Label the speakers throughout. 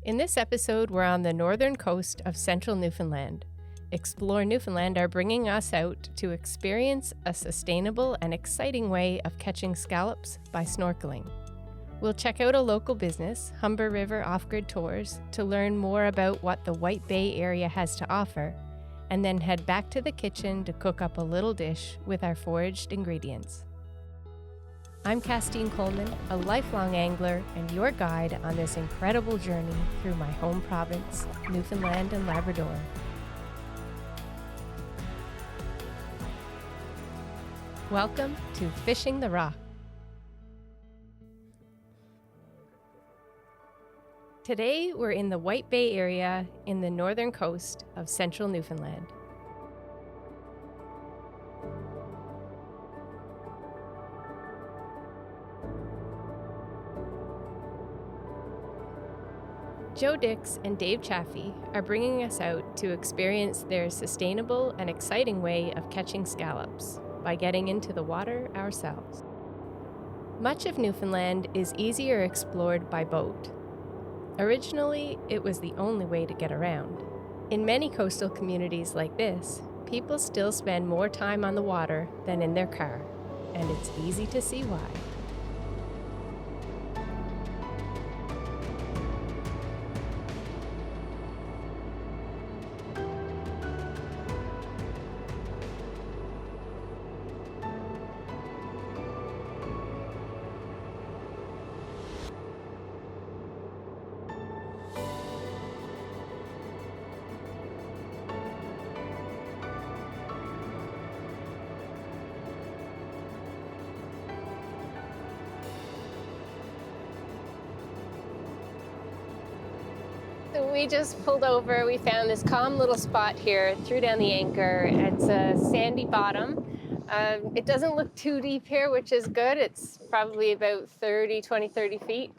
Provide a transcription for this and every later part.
Speaker 1: In this episode, we're on the northern coast of central Newfoundland. Explore Newfoundland are bringing us out to experience a sustainable and exciting way of catching scallops by snorkeling. We'll check out a local business, Humber River Off-Grid Tours, to learn more about what the White Bay area has to offer, and then head back to the kitchen to cook up a little dish with our foraged ingredients. I'm Kastine Coleman, a lifelong angler and your guide on this incredible journey through my home province, Newfoundland and Labrador. Welcome to Fishing the Rock. Today we're in the White Bay area in the northern coast of central Newfoundland. Joe Dix and Dave Chaffee are bringing us out to experience their sustainable and exciting way of catching scallops by getting into the water ourselves. Much of Newfoundland is easier explored by boat. Originally, it was the only way to get around. In many coastal communities like this, people still spend more time on the water than in their car, and it's easy to see why. So we just pulled over. We found this calm little spot here, threw down the anchor. It's a sandy bottom. It doesn't look too deep here, which is good. It's probably about 20, 30 feet,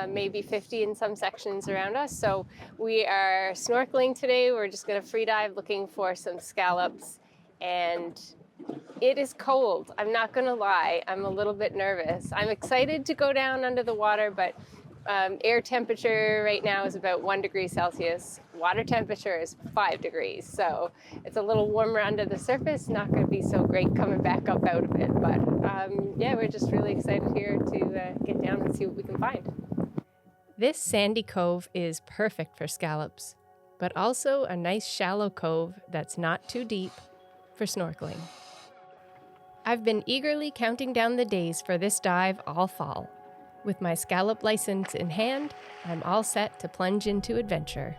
Speaker 1: maybe 50 in some sections around us. So we are snorkeling today. We're just going to free dive looking for some scallops. And it is cold. I'm not going to lie. I'm a little bit nervous. I'm excited to go down under the water, but air temperature right now is about 1 degree Celsius. Water temperature is 5 degrees. So it's a little warmer under the surface. Not going to be so great coming back up out of it. But yeah, we're just really excited here to get down and see what we can find. This sandy cove is perfect for scallops, but also a nice shallow cove that's not too deep for snorkeling. I've been eagerly counting down the days for this dive all fall. With my scallop license in hand, I'm all set to plunge into adventure.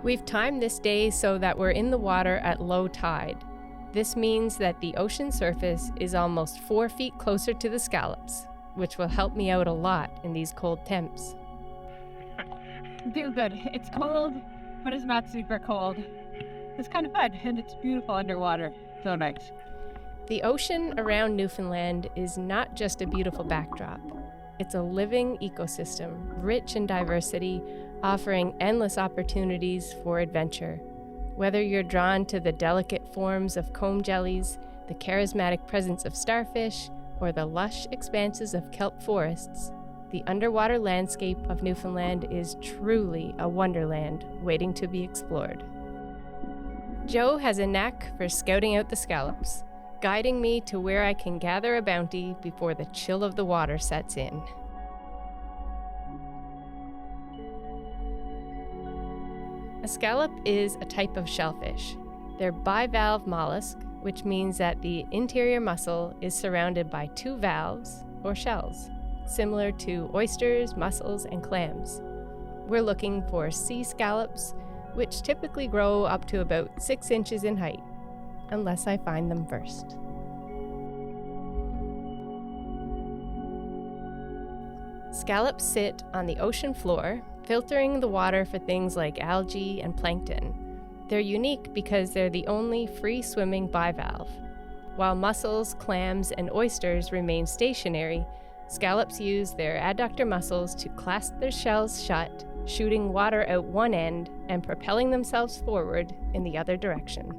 Speaker 1: We've timed this day so that we're in the water at low tide. This means that the ocean surface is almost 4 feet closer to the scallops, which will help me out a lot in these cold temps.
Speaker 2: Feel good. It's cold, but it's not super cold. It's kind of fun, and it's beautiful underwater. So nice.
Speaker 1: The ocean around Newfoundland is not just a beautiful backdrop. It's a living ecosystem, rich in diversity, offering endless opportunities for adventure. Whether you're drawn to the delicate forms of comb jellies, the charismatic presence of starfish, or the lush expanses of kelp forests, the underwater landscape of Newfoundland is truly a wonderland waiting to be explored. Joe has a knack for scouting out the scallops, guiding me to where I can gather a bounty before the chill of the water sets in. A scallop is a type of shellfish. They're bivalve mollusk, which means that the interior muscle is surrounded by 2 valves, or shells, similar to oysters, mussels, and clams. We're looking for sea scallops, which typically grow up to about 6 inches in height, unless I find them first. Scallops sit on the ocean floor, filtering the water for things like algae and plankton. They're unique because they're the only free-swimming bivalve. While mussels, clams, and oysters remain stationary, scallops use their adductor muscles to clasp their shells shut, shooting water out one end and propelling themselves forward in the other direction.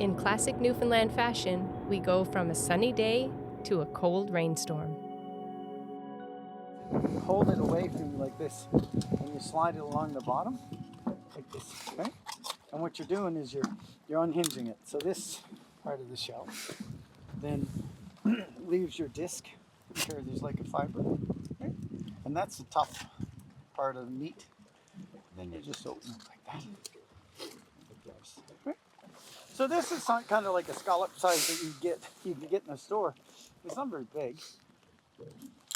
Speaker 1: In classic Newfoundland fashion, we go from a sunny day to a cold rainstorm.
Speaker 3: Hold it away from you like this, and you slide it along the bottom, like this, right? And what you're doing is you're unhinging it. So this part of the shell then leaves your disc. Here, there's like a fiber, right? And that's the tough part of the meat. Then you just open it like that. Right? So this is kind of like a scallop size that you can get in a store. It's not very big,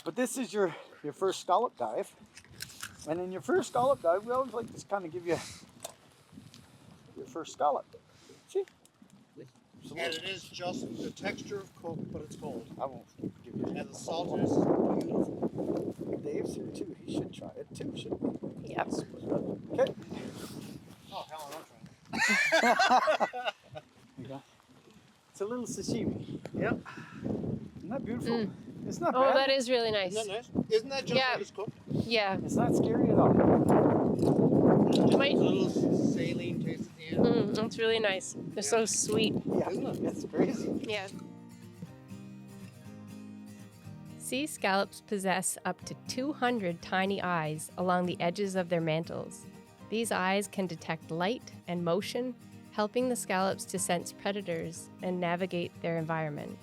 Speaker 3: but this is your first scallop dive. And in your first scallop dive, we always like to kind of give you your first scallop. See?
Speaker 4: And it is just the texture of cook, but it's cold.
Speaker 3: I won't give you.
Speaker 4: And the saltiness is beautiful.
Speaker 3: Dave's here too. He should try it too, shouldn't he?
Speaker 1: Yep.
Speaker 3: Okay.
Speaker 4: Oh, hell, I'm trying.
Speaker 3: There you go. It's a little sashimi.
Speaker 4: Yep.
Speaker 3: Isn't that beautiful? It's not
Speaker 1: Oh,
Speaker 3: bad.
Speaker 1: that is really nice.
Speaker 4: Isn't that nice? Isn't that just
Speaker 1: Yeah.
Speaker 4: what it's cooked?
Speaker 1: Yeah.
Speaker 3: It's not scary at all.
Speaker 4: Just
Speaker 1: Might-
Speaker 4: a little saline taste at the end.
Speaker 1: It's really nice. They're so sweet.
Speaker 3: Yeah, it's crazy.
Speaker 1: Yeah. Sea scallops possess up to 200 tiny eyes along the edges of their mantles. These eyes can detect light and motion, helping the scallops to sense predators and navigate their environment.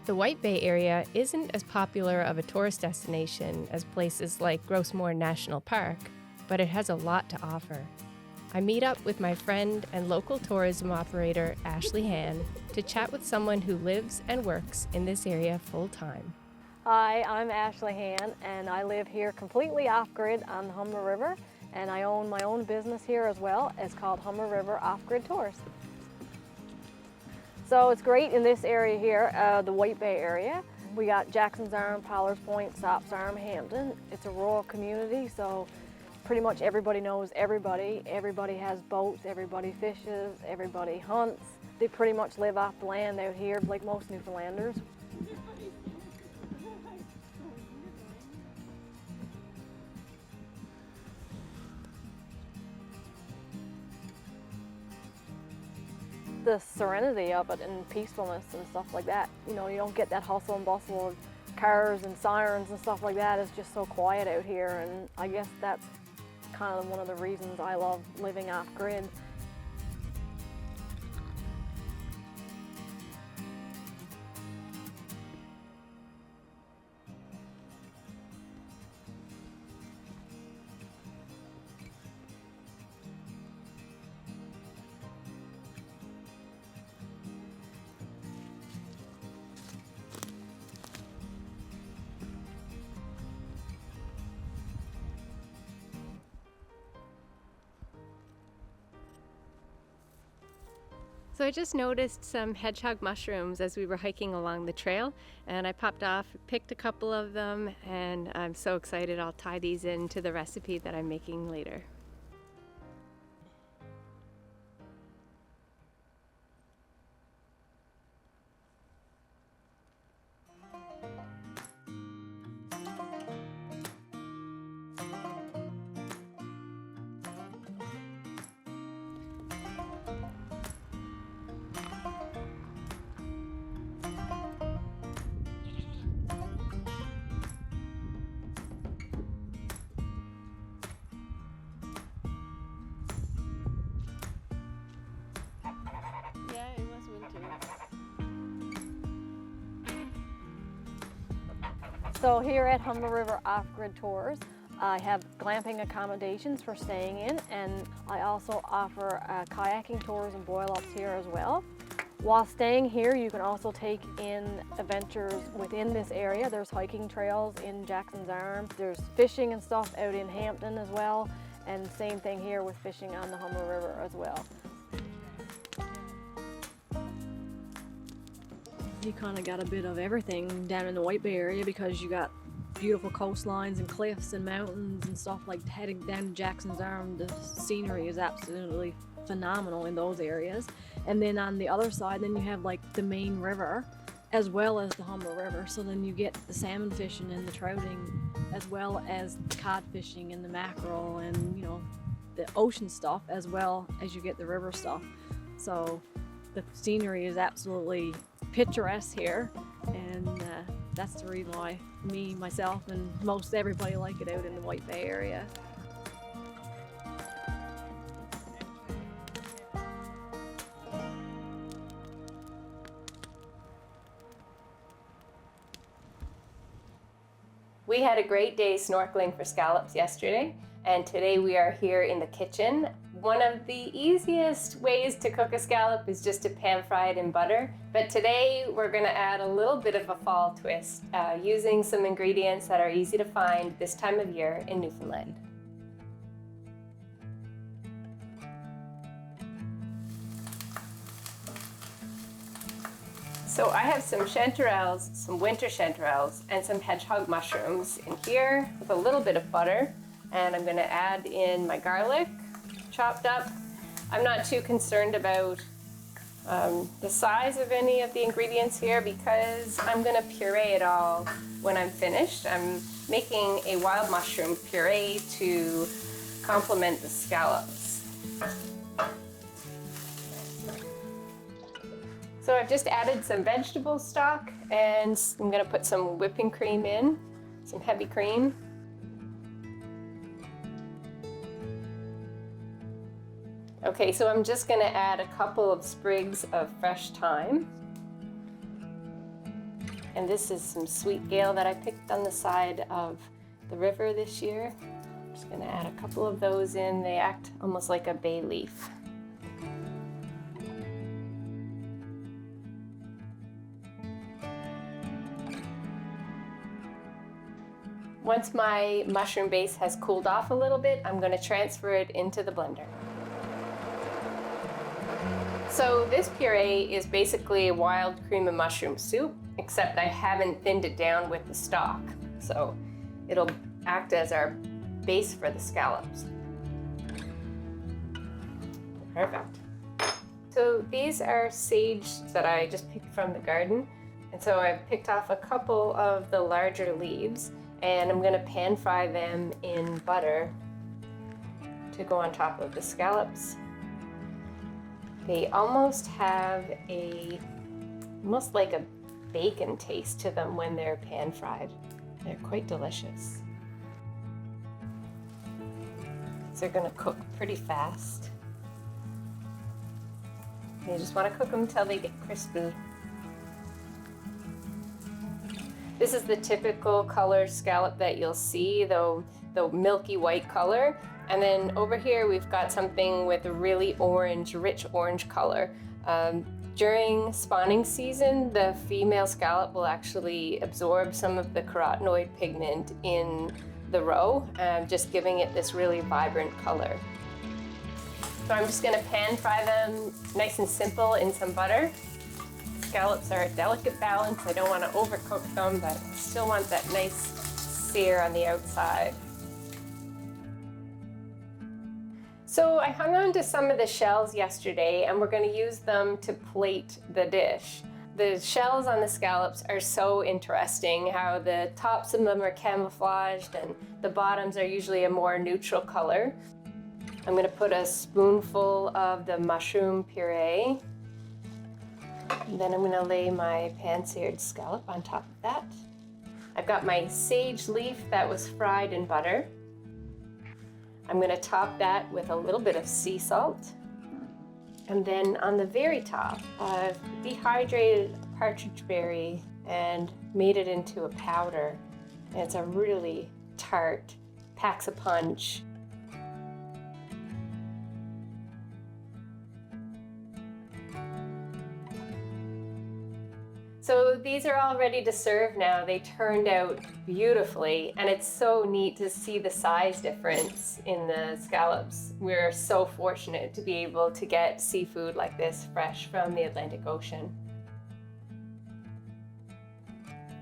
Speaker 1: The White Bay area isn't as popular of a tourist destination as places like Grossmore National Park, but it has a lot to offer. I meet up with my friend and local tourism operator, Ashley Hann, to chat with someone who lives and works in this area full-time.
Speaker 5: Hi, I'm Ashley Hann, and I live here completely off-grid on the Humber River, and I own my own business here as well. It's called Humber River Off-Grid Tours. So it's great in this area here, the White Bay area. We got Jackson's Arm, Pollard's Point, Sops Arm, Hampton. It's a rural community, so pretty much everybody knows everybody. Everybody has boats, everybody fishes, everybody hunts. They pretty much live off the land out here like most Newfoundlanders. The serenity of it and peacefulness and stuff like that. You know, you don't get that hustle and bustle of cars and sirens and stuff like that. It's just so quiet out here, and I guess that's kind of one of the reasons I love living off-grid.
Speaker 1: So I just noticed some hedgehog mushrooms as we were hiking along the trail, and I popped off, picked a couple of them, and I'm so excited I'll tie these into the recipe that I'm making later. Yeah, it was winter.
Speaker 5: So here at Humber River Off-Grid Tours, I have glamping accommodations for staying in, and I also offer kayaking tours and boil-ups here as well. While staying here, you can also take in adventures within this area. There's hiking trails in Jackson's Arm. There's fishing and stuff out in Hampton as well, and same thing here with fishing on the Humber River as well. You kind of got a bit of everything down in the White Bay area because you got beautiful coastlines and cliffs and mountains and stuff. Like heading down to Jackson's Arm, the scenery is absolutely phenomenal in those areas. And then on the other side, then you have like the main river, as well as the Humber River. So then you get the salmon fishing and the trouting, as well as the cod fishing and the mackerel and, you know, the ocean stuff, as well as you get the river stuff. So the scenery is absolutely picturesque here, and that's the reason why me, myself, and most everybody like it out in the White Bay area.
Speaker 1: We had a great day snorkeling for scallops yesterday, and today we are here in the kitchen. One of the easiest ways to cook a scallop is just to pan fry it in butter, but today we're going to add a little bit of a fall twist using some ingredients that are easy to find this time of year in Newfoundland. So I have some chanterelles, some winter chanterelles, and some hedgehog mushrooms in here with a little bit of butter. And I'm gonna add in my garlic, chopped up. I'm not too concerned about the size of any of the ingredients here because I'm gonna puree it all when I'm finished. I'm making a wild mushroom puree to complement the scallops. So I've just added some vegetable stock and I'm gonna put some whipping cream in, some heavy cream. Okay, so I'm just gonna add a couple of sprigs of fresh thyme. And this is some sweet gale that I picked on the side of the river this year. I'm just gonna add a couple of those in. They act almost like a bay leaf. Once my mushroom base has cooled off a little bit, I'm going to transfer it into the blender. So this puree is basically a wild cream and mushroom soup, except I haven't thinned it down with the stock. So it'll act as our base for the scallops. Perfect. So these are sage that I just picked from the garden. And so I picked off a couple of the larger leaves, and I'm gonna pan fry them in butter to go on top of the scallops. They almost have almost like a bacon taste to them when they're pan fried. They're quite delicious. So they're gonna cook pretty fast. You just wanna cook them until they get crispy. This is the typical color scallop that you'll see, the milky white color. And then over here, we've got something with a really orange, rich orange color. During spawning season, the female scallop will actually absorb some of the carotenoid pigment in the roe, just giving it this really vibrant color. So I'm just gonna pan fry them nice and simple in some butter. Scallops are a delicate balance. I don't want to overcook them, but I still want that nice sear on the outside. So I hung on to some of the shells yesterday, and we're going to use them to plate the dish. The shells on the scallops are so interesting, how the tops of them are camouflaged and the bottoms are usually a more neutral color. I'm going to put a spoonful of the mushroom puree. And then I'm going to lay my pan-seared scallop on top of that. I've got my sage leaf that was fried in butter. I'm going to top that with a little bit of sea salt. And then on the very top, I've dehydrated partridge berry and made it into a powder. And it's a really tart, packs a punch. So these are all ready to serve now. They turned out beautifully, and it's so neat to see the size difference in the scallops. We're so fortunate to be able to get seafood like this fresh from the Atlantic Ocean.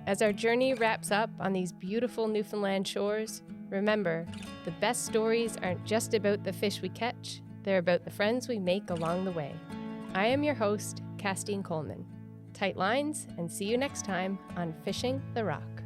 Speaker 1: As our journey wraps up on these beautiful Newfoundland shores, remember, the best stories aren't just about the fish we catch, they're about the friends we make along the way. I am your host, Kastine Coleman. tight lines, and see you next time on Fishing the Rock.